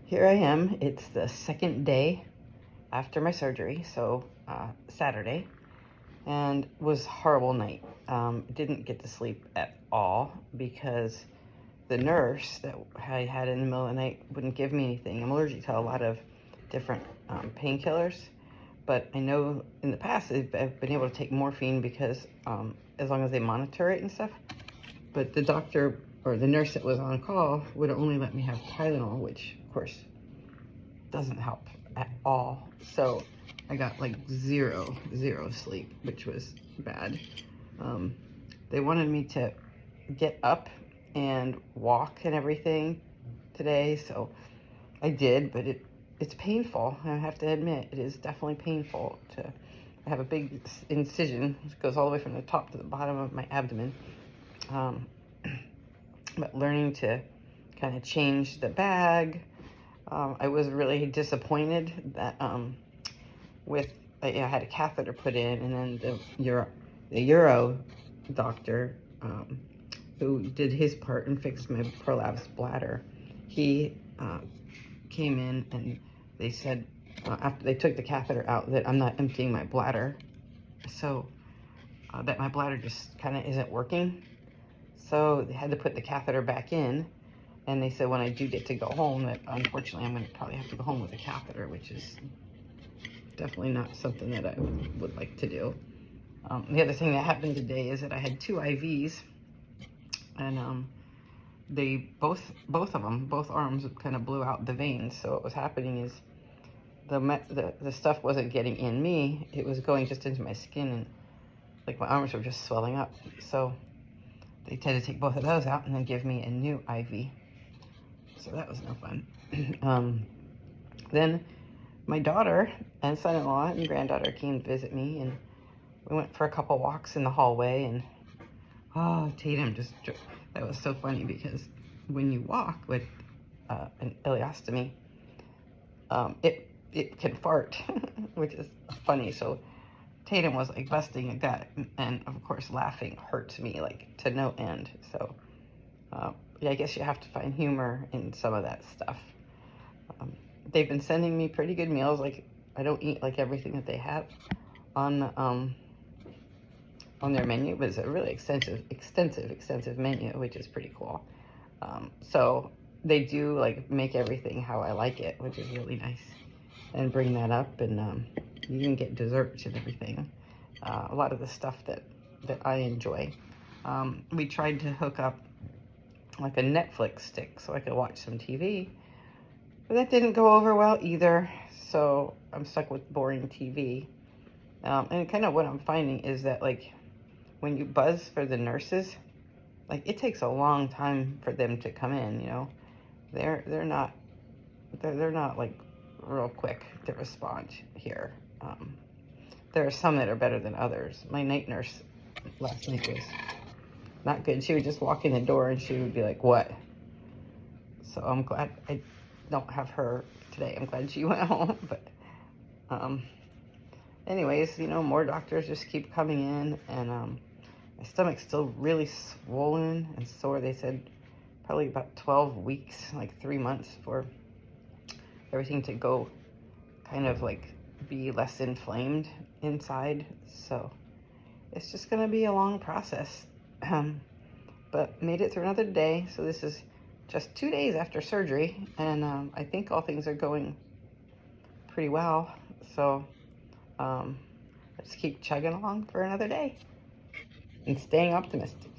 Here I am. It's the second day after my surgery, so Saturday, and it was a horrible night. Didn't get to sleep at all because the nurse that I had in the middle of the night wouldn't give me anything. I'm allergic to a lot of different painkillers, but I know in the past I've been able to take morphine because as long as they monitor it and stuff. But the doctor or the nurse that was on call would only let me have Tylenol, which of course doesn't help at all. So I got like zero sleep, which was bad. They wanted me to get up and walk and everything today, so I did, but it's painful. I have to admit, it is definitely painful. I have a big incision. It goes all the way from the top to the bottom of my abdomen. But learning to kind of change the bag, I was really disappointed that I had a catheter put in, and then the Euro doctor who did his part and fixed my prolapsed bladder, he came in and they said after they took the catheter out that I'm not emptying my bladder, so that my bladder just kind of isn't working. So they had to put the catheter back in, and they said when I do get to go home that unfortunately I'm going to probably have to go home with a catheter, which is definitely not something that I would like to do. The other thing that happened today is that I had two IVs, and they both arms kind of blew out the veins. So what was happening is the stuff wasn't getting in me, it was going just into my skin, and like my arms were just swelling up. So they had to take both of those out and then give me a new IV. So that was no fun. Then my daughter and son-in-law and granddaughter came to visit me, and we went for a couple walks in the hallway, and Tatum that was so funny because when you walk with an ileostomy, it can fart, which is funny. So Tatum was like busting a gut, and of course laughing hurts me like to no end. So yeah, I guess you have to find humor in some of that stuff. They've been sending me pretty good meals. Like I don't eat like everything that they have on their menu, but it's a really extensive menu, which is pretty cool. So they do like make everything how I like it, which is really nice, and bring that up, and you can get desserts and everything. A lot of the stuff that I enjoy. We tried to hook up like a Netflix stick so I could watch some TV, but that didn't go over well either. So I'm stuck with boring TV. And kind of what I'm finding is that like when you buzz for the nurses, like it takes a long time for them to come in. You know, they're not like real quick to respond here. There are some that are better than others. My night nurse last night was not good. She would just walk in the door and she would be like, "What?" So I'm glad I don't have her today. I'm glad she went home. But anyways, you know, more doctors just keep coming in, and my stomach's still really swollen and sore. They said probably about 12 weeks, like 3 months, for everything to go kind of like be less inflamed inside. So it's just gonna be a long process. But made it through another day. So this is just 2 days after surgery, and I think all things are going pretty well. So let's keep chugging along for another day and staying optimistic.